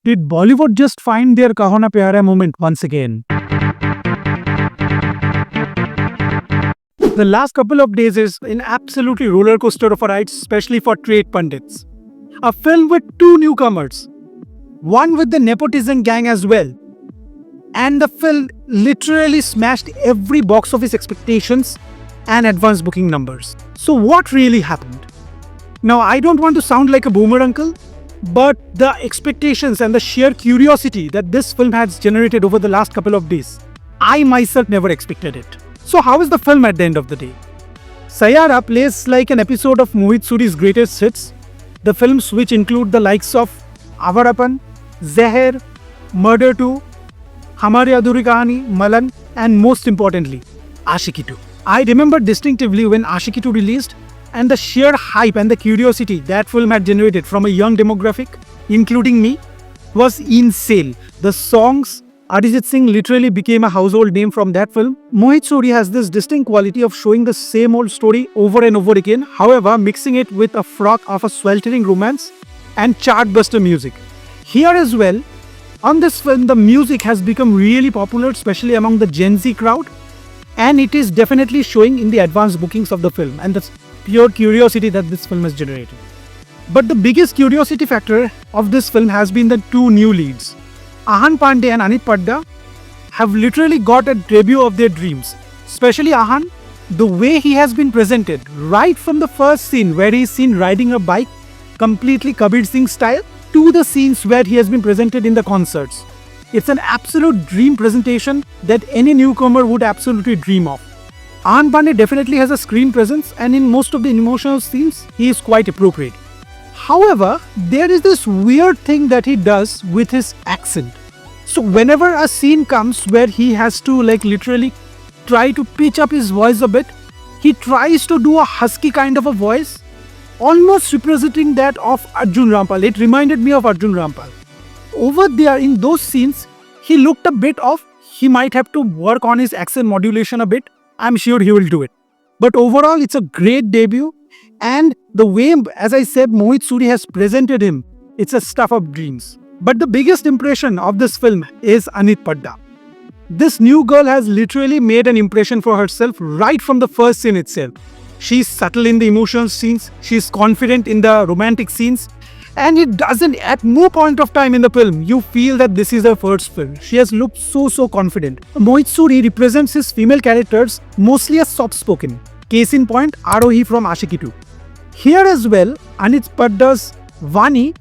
Did Bollywood just find their Kahona Pyara moment once again? The last couple of days is an absolutely roller coaster of a ride, especially for trade pundits. A film with two newcomers, one with the nepotism gang as well. And the film literally smashed every box office expectations and advance booking numbers. So what really happened? Now, I don't want to sound like a boomer uncle, but the expectations and the sheer curiosity that this film has generated over the last couple of days, I myself never expected it. So how is the film at the end of the day? Saiyaara plays like an episode of Mohit Suri's greatest hits, the films which include the likes of Awarapan, Zeher, Murder 2, Hamari Adhuri Kahani, Malang, and most importantly, Aashiqui 2. I remember distinctively when Aashiqui 2 released, and the sheer hype and the curiosity that film had generated from a young demographic, including me, was insane. The songs, Arijit Singh literally became a household name from that film. Mohit Suri has this distinct quality of showing the same old story over and over again, however, mixing it with a froth of a sweltering romance and chartbuster music. Here as well, on this film, the music has become really popular, especially among the Gen Z crowd, and it is definitely showing in the advanced bookings of the film and the pure curiosity that this film has generated. But the biggest curiosity factor of this film has been the two new leads. Ahaan Panday and Aneet Padda have literally got a debut of their dreams. Especially Ahaan, the way he has been presented right from the first scene where he is seen riding a bike completely Kabir Singh style to the scenes where he has been presented in the concerts. It's an absolute dream presentation that any newcomer would absolutely dream of. Ahaan Panday definitely has a screen presence, and in most of the emotional scenes, he is quite appropriate. However, there is this weird thing that he does with his accent. So whenever a scene comes where he has to literally try to pitch up his voice a bit, he tries to do a husky kind of a voice, almost representing that of Arjun Rampal. It reminded me of Arjun Rampal. Over there in those scenes, he looked a bit off. He might have to work on his accent modulation a bit. I'm sure he will do it. But overall, it's a great debut. And the way, as I said, Mohit Suri has presented him, it's a stuff of dreams. But the biggest impression of this film is Aneet Padda. This new girl has literally made an impression for herself right from the first scene itself. She's subtle in the emotional scenes, she's confident in the romantic scenes, and it doesn't, at no point of time in the film, you feel that this is her first film. She has looked so confident. Mohit Suri represents his female characters mostly as soft-spoken. Case in point, Arohi from Aashiqui 2. Here as well, Aneet Padda's Vani,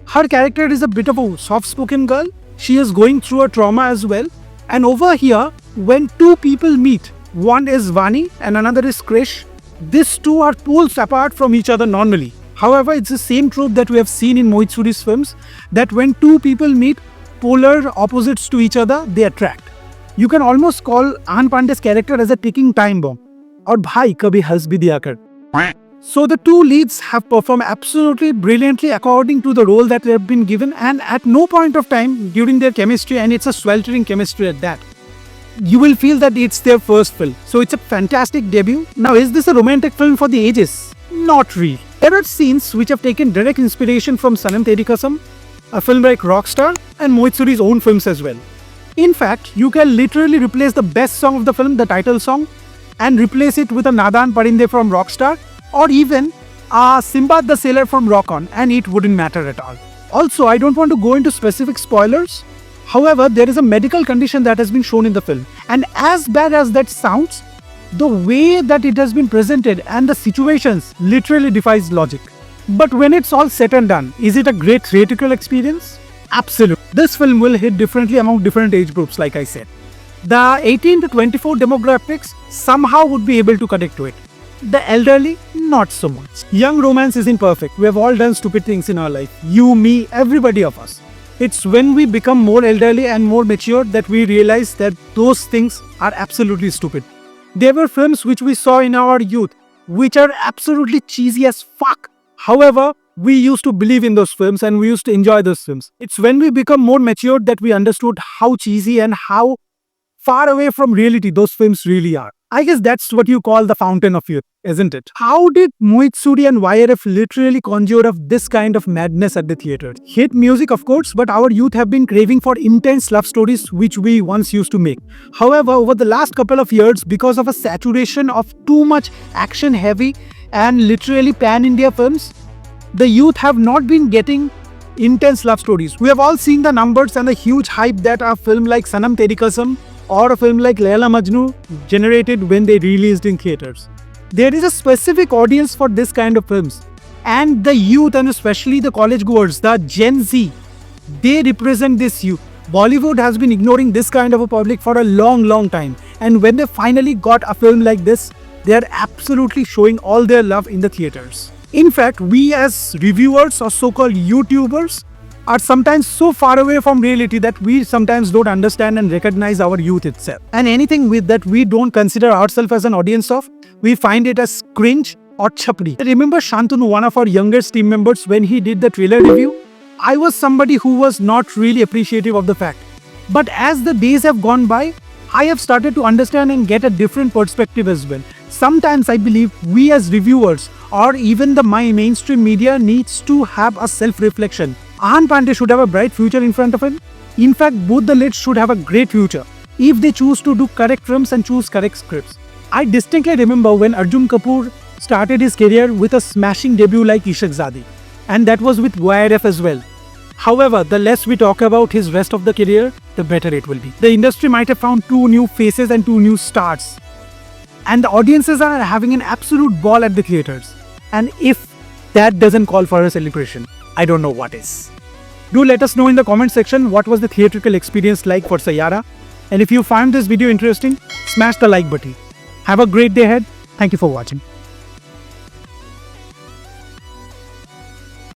her character is a bit of a soft-spoken girl. She is going through a trauma as well. And over here, when two people meet, one is Vani and another is Krish, these two are poles apart from each other normally. However, it's the same trope that we have seen in Mohit Suri's films, that when two people meet, polar opposites to each other, they attract. You can almost call Ahaan Panday's character as a ticking time bomb. Aur bhai kabhi has bhi diya kar. So the two leads have performed absolutely brilliantly according to the role that they have been given, and at no point of time during their chemistry, and it's a sweltering chemistry at that, you will feel that it's their first film. So it's a fantastic debut. Now, is this a romantic film for the ages? Not really. There are scenes which have taken direct inspiration from Sanam Teri Kasam, a film like Rockstar, and Mohit Suri's own films as well. In fact, you can literally replace the best song of the film, the title song, and replace it with a Nadan Parinde from Rockstar, or even a Simbad the Sailor from Rock On, and it wouldn't matter at all. Also, I don't want to go into specific spoilers. However, there is a medical condition that has been shown in the film, and as bad as that sounds, the way that it has been presented and the situations literally defies logic. But when it's all said and done, is it a great theatrical experience? Absolutely. This film will hit differently among different age groups, like I said. The 18 to 24 demographics somehow would be able to connect to it. The elderly, not so much. Young romance isn't perfect. We have all done stupid things in our life. You, me, everybody of us. It's when we become more elderly and more mature that we realize that those things are absolutely stupid. There were films which we saw in our youth which are absolutely cheesy as fuck. However, we used to believe in those films and we used to enjoy those films. It's when we become more mature that we understood how cheesy and how far away from reality those films really are. I guess that's what you call the fountain of youth, isn't it? How did Mohit Suri and YRF literally conjure up this kind of madness at the theaters? Hit music, of course, but our youth have been craving for intense love stories which we once used to make. However, over the last couple of years, because of a saturation of too much action-heavy and literally pan-India films, the youth have not been getting intense love stories. We have all seen the numbers and the huge hype that a film like Sanam Teri Kasam or a film like Laila Majnu generated when they released in theaters. There is a specific audience for this kind of films, and the youth, and especially the college goers, the Gen Z, they represent this youth. Bollywood has been ignoring this kind of a public for a long time, and when they finally got a film like this, they are absolutely showing all their love in the theaters. In fact, we as reviewers or so-called YouTubers are sometimes so far away from reality that we sometimes don't understand and recognize our youth itself. And anything with that we don't consider ourselves as an audience of, we find it as cringe or chapri. Remember Shantanu, one of our youngest team members, when he did the trailer review? I was somebody who was not really appreciative of the fact. But as the days have gone by, I have started to understand and get a different perspective as well. Sometimes I believe we as reviewers or even the mainstream media needs to have a self-reflection. Ahaan Panday should have a bright future in front of him. In fact, both the leads should have a great future if they choose to do correct films and choose correct scripts. I distinctly remember when Arjun Kapoor started his career with a smashing debut like Ishaq Zadi, and that was with YRF as well. However, the less we talk about his rest of the career, the better it will be. The industry might have found 2 new faces and 2 new stars, and the audiences are having an absolute ball at the theaters. And if that doesn't call for a celebration, I don't know what is. Do let us know in the comment section what was the theatrical experience like for Saiyaara. And if you found this video interesting, smash the like button. Have a great day ahead. Thank you for watching.